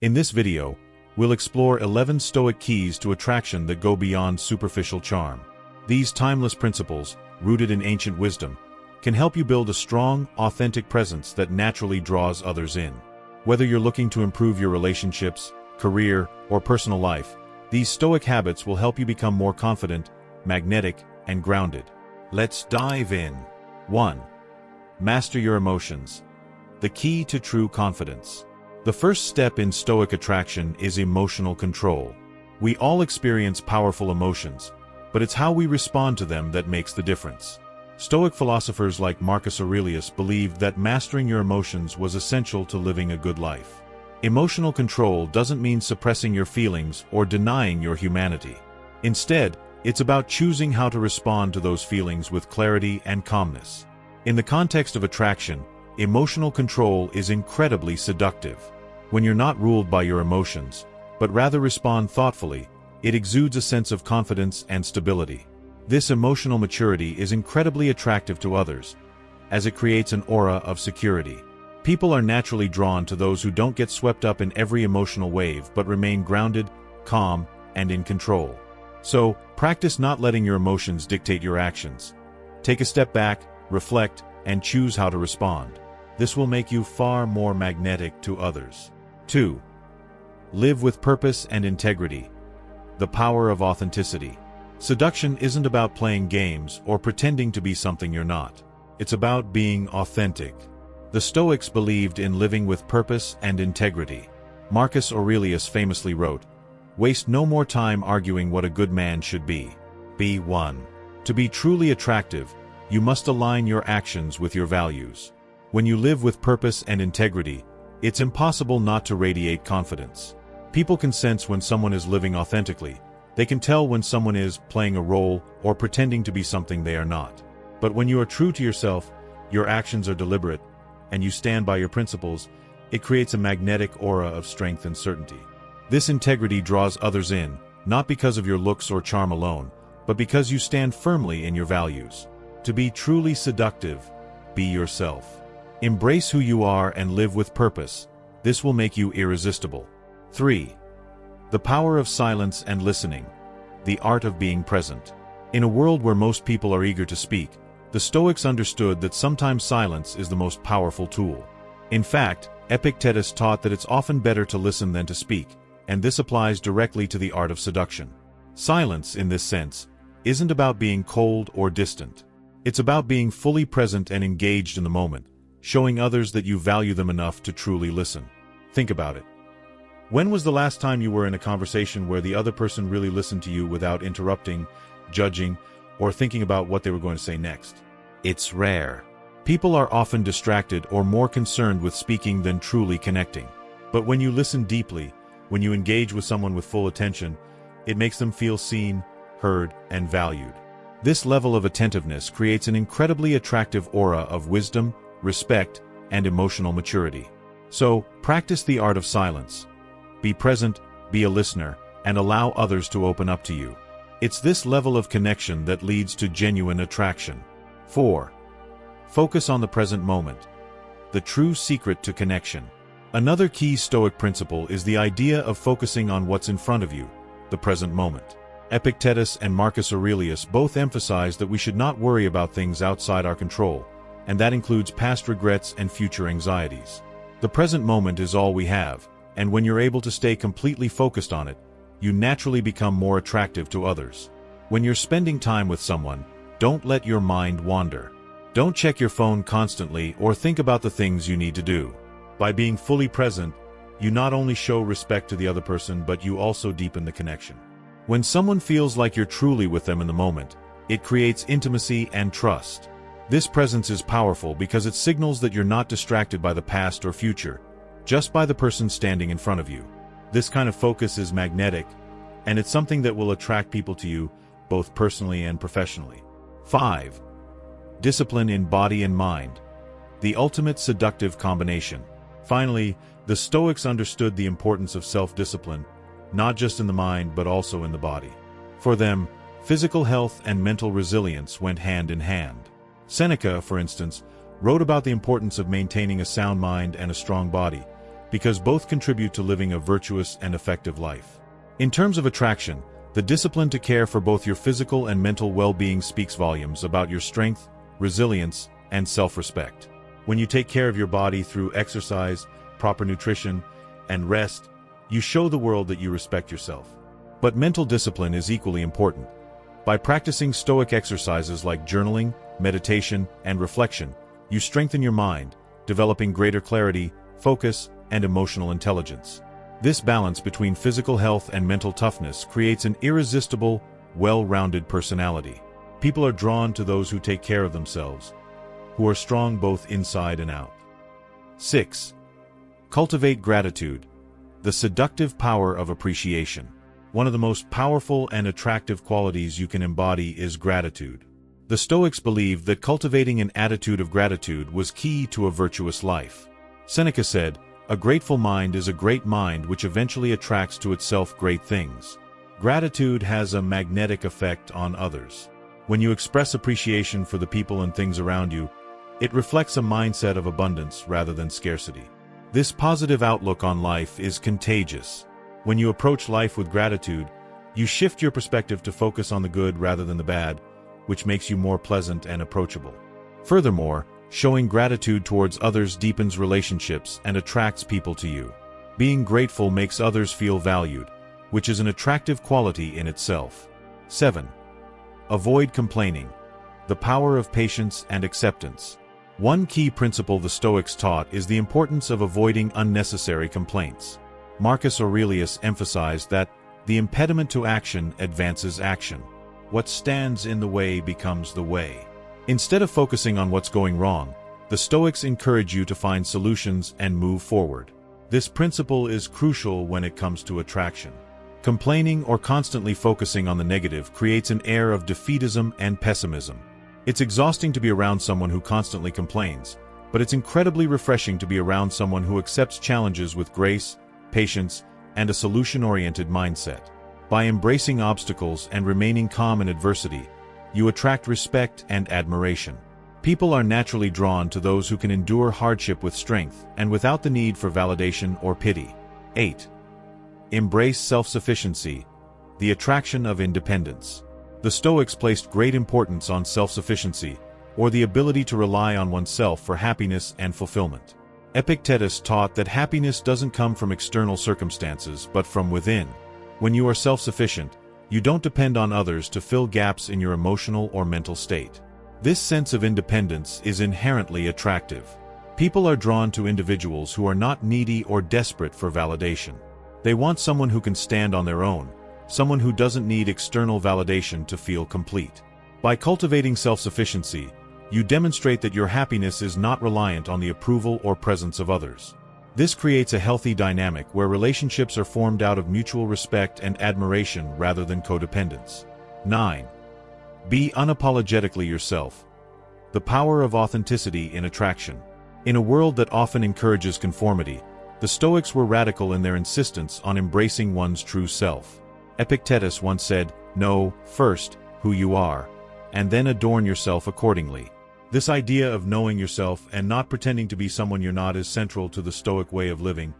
In this video, we'll explore 11 Stoic keys to attraction that go beyond superficial charm. These timeless principles, rooted in ancient wisdom, can help you build a strong, authentic presence that naturally draws others in. Whether you're looking to improve your relationships, career, or personal life, these Stoic habits will help you become more confident, magnetic, and grounded. Let's dive in. 1. Master your emotions. The key to true confidence. The first step in Stoic attraction is emotional control. We all experience powerful emotions, but it's how we respond to them that makes the difference. Stoic philosophers like Marcus Aurelius believed that mastering your emotions was essential to living a good life. Emotional control doesn't mean suppressing your feelings or denying your humanity. Instead, it's about choosing how to respond to those feelings with clarity and calmness. In the context of attraction, emotional control is incredibly seductive. When you're not ruled by your emotions, but rather respond thoughtfully, it exudes a sense of confidence and stability. This emotional maturity is incredibly attractive to others, as it creates an aura of security. People are naturally drawn to those who don't get swept up in every emotional wave but remain grounded, calm, and in control. So, practice not letting your emotions dictate your actions. Take a step back, reflect, and choose how to respond. This will make you far more magnetic to others. 2. Live with purpose and integrity. The power of authenticity. Seduction isn't about playing games or pretending to be something you're not. It's about being authentic. The Stoics believed in living with purpose and integrity. Marcus Aurelius famously wrote, "Waste no more time arguing what a good man should be. Be one." To be truly attractive, you must align your actions with your values. When you live with purpose and integrity, it's impossible not to radiate confidence. People can sense when someone is living authentically. They can tell when someone is playing a role or pretending to be something they are not. But when you are true to yourself, your actions are deliberate, and you stand by your principles, it creates a magnetic aura of strength and certainty. This integrity draws others in, not because of your looks or charm alone, but because you stand firmly in your values. To be truly seductive, be yourself. Embrace who you are and live with purpose. This will make you irresistible. 3. The power of silence and listening. The art of being present. In a world where most people are eager to speak, the Stoics understood that sometimes silence is the most powerful tool. In fact, Epictetus taught that it's often better to listen than to speak, and this applies directly to the art of seduction. Silence, in this sense, isn't about being cold or distant. It's about being fully present and engaged in the moment, showing others that you value them enough to truly listen. Think about it. When was the last time you were in a conversation where the other person really listened to you without interrupting, judging, or thinking about what they were going to say next? It's rare. People are often distracted or more concerned with speaking than truly connecting. But when you listen deeply, when you engage with someone with full attention, it makes them feel seen, heard, and valued. This level of attentiveness creates an incredibly attractive aura of wisdom, respect, and emotional maturity. So, practice the art of silence. Be present, be a listener, and allow others to open up to you. It's this level of connection that leads to genuine attraction. 4. Focus on the present moment. The true secret to connection. Another key Stoic principle is the idea of focusing on what's in front of you, the present moment. Epictetus and Marcus Aurelius both emphasized that we should not worry about things outside our control, and that includes past regrets and future anxieties. The present moment is all we have, and when you're able to stay completely focused on it, you naturally become more attractive to others. When you're spending time with someone, don't let your mind wander. Don't check your phone constantly or think about the things you need to do. By being fully present, you not only show respect to the other person, but you also deepen the connection. When someone feels like you're truly with them in the moment, it creates intimacy and trust. This presence is powerful because it signals that you're not distracted by the past or future, just by the person standing in front of you. This kind of focus is magnetic, and it's something that will attract people to you, both personally and professionally. 5. Discipline in body and mind. The ultimate seductive combination. Finally, the Stoics understood the importance of self-discipline, not just in the mind but also in the body. For them, physical health and mental resilience went hand in hand. Seneca, for instance, wrote about the importance of maintaining a sound mind and a strong body, because both contribute to living a virtuous and effective life. In terms of attraction, the discipline to care for both your physical and mental well-being speaks volumes about your strength, resilience, and self-respect. When you take care of your body through exercise, proper nutrition, and rest, you show the world that you respect yourself. But mental discipline is equally important. By practicing Stoic exercises like journaling, meditation, and reflection, you strengthen your mind, developing greater clarity, focus, and emotional intelligence. This balance between physical health and mental toughness creates an irresistible, well-rounded personality. People are drawn to those who take care of themselves, who are strong both inside and out. 6. Cultivate gratitude, the seductive power of appreciation. One of the most powerful and attractive qualities you can embody is gratitude. The Stoics believed that cultivating an attitude of gratitude was key to a virtuous life. Seneca said, "A grateful mind is a great mind which eventually attracts to itself great things." Gratitude has a magnetic effect on others. When you express appreciation for the people and things around you, it reflects a mindset of abundance rather than scarcity. This positive outlook on life is contagious. When you approach life with gratitude, you shift your perspective to focus on the good rather than the bad, which makes you more pleasant and approachable. Furthermore, showing gratitude towards others deepens relationships and attracts people to you. Being grateful makes others feel valued, which is an attractive quality in itself. 7. Avoid complaining, the power of patience and acceptance. One key principle the Stoics taught is the importance of avoiding unnecessary complaints. Marcus Aurelius emphasized that the impediment to action advances action. What stands in the way becomes the way. Instead of focusing on what's going wrong, the Stoics encourage you to find solutions and move forward. This principle is crucial when it comes to attraction. Complaining or constantly focusing on the negative creates an air of defeatism and pessimism. It's exhausting to be around someone who constantly complains, but it's incredibly refreshing to be around someone who accepts challenges with grace, patience, and a solution-oriented mindset. By embracing obstacles and remaining calm in adversity, you attract respect and admiration. People are naturally drawn to those who can endure hardship with strength and without the need for validation or pity. 8. Embrace self-sufficiency, the attraction of independence. The Stoics placed great importance on self-sufficiency, or the ability to rely on oneself for happiness and fulfillment. Epictetus taught that happiness doesn't come from external circumstances but from within. When you are self-sufficient, you don't depend on others to fill gaps in your emotional or mental state. This sense of independence is inherently attractive. People are drawn to individuals who are not needy or desperate for validation. They want someone who can stand on their own, someone who doesn't need external validation to feel complete. By cultivating self-sufficiency, you demonstrate that your happiness is not reliant on the approval or presence of others. This creates a healthy dynamic where relationships are formed out of mutual respect and admiration rather than codependence. 9. Be unapologetically yourself, the power of authenticity in attraction. In a world that often encourages conformity, the Stoics were radical in their insistence on embracing one's true self. Epictetus once said, "Know, first, who you are, and then adorn yourself accordingly." This idea of knowing yourself and not pretending to be someone you're not is central to the Stoic way of living,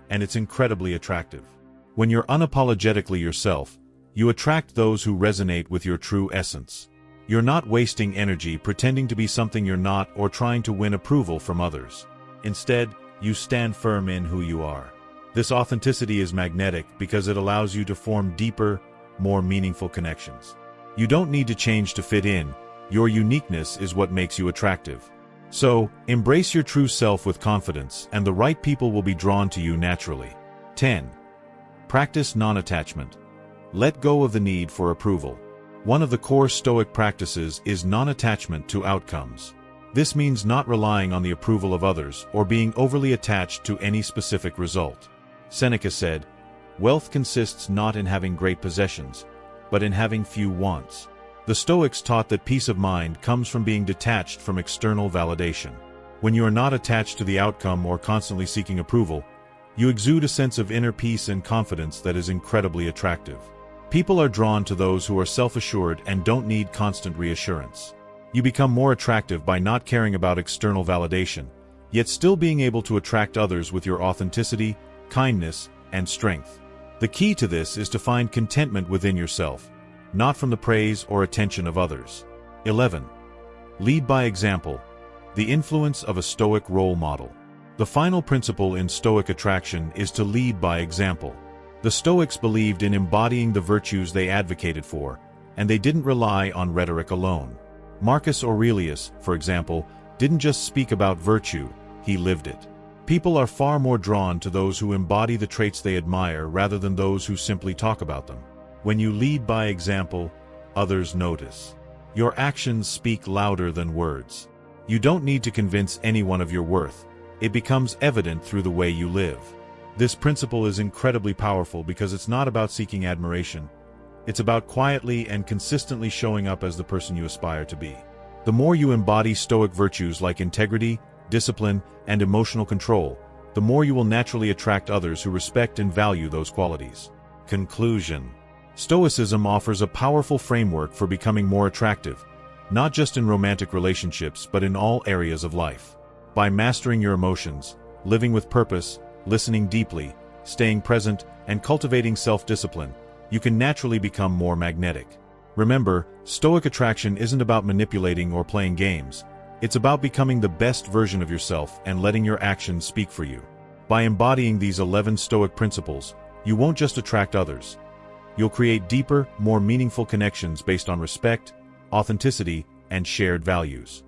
and it's incredibly attractive. When you're unapologetically yourself, you attract those who resonate with your true essence. You're not wasting energy pretending to be something you're not or trying to win approval from others. Instead, you stand firm in who you are. This authenticity is magnetic because it allows you to form deeper, more meaningful connections. You don't need to change to fit in. Your uniqueness is what makes you attractive. So, embrace your true self with confidence, and the right people will be drawn to you naturally. 10. Practice non-attachment. Let go of the need for approval. One of the core Stoic practices is non-attachment to outcomes. This means not relying on the approval of others or being overly attached to any specific result. Seneca said, "Wealth consists not in having great possessions, but in having few wants." The Stoics taught that peace of mind comes from being detached from external validation. When you are not attached to the outcome or constantly seeking approval, you exude a sense of inner peace and confidence that is incredibly attractive. People are drawn to those who are self-assured and don't need constant reassurance. You become more attractive by not caring about external validation, yet still being able to attract others with your authenticity, kindness, and strength. The key to this is to find contentment within yourself, not from the praise or attention of others. 11. Lead by example. The influence of a Stoic role model. The final principle in Stoic attraction is to lead by example. The Stoics believed in embodying the virtues they advocated for, and they didn't rely on rhetoric alone. Marcus Aurelius, for example, didn't just speak about virtue, he lived it. People are far more drawn to those who embody the traits they admire rather than those who simply talk about them. When you lead by example, others notice. Your actions speak louder than words. You don't need to convince anyone of your worth. It becomes evident through the way you live. This principle is incredibly powerful because it's not about seeking admiration. It's about quietly and consistently showing up as the person you aspire to be. The more you embody Stoic virtues like integrity, discipline, and emotional control, the more you will naturally attract others who respect and value those qualities. Conclusion. Stoicism offers a powerful framework for becoming more attractive, not just in romantic relationships but in all areas of life. By mastering your emotions, living with purpose, listening deeply, staying present, and cultivating self-discipline, you can naturally become more magnetic. Remember, Stoic attraction isn't about manipulating or playing games. It's about becoming the best version of yourself and letting your actions speak for you. By embodying these 11 Stoic principles, you won't just attract others. You'll create deeper, more meaningful connections based on respect, authenticity, and shared values.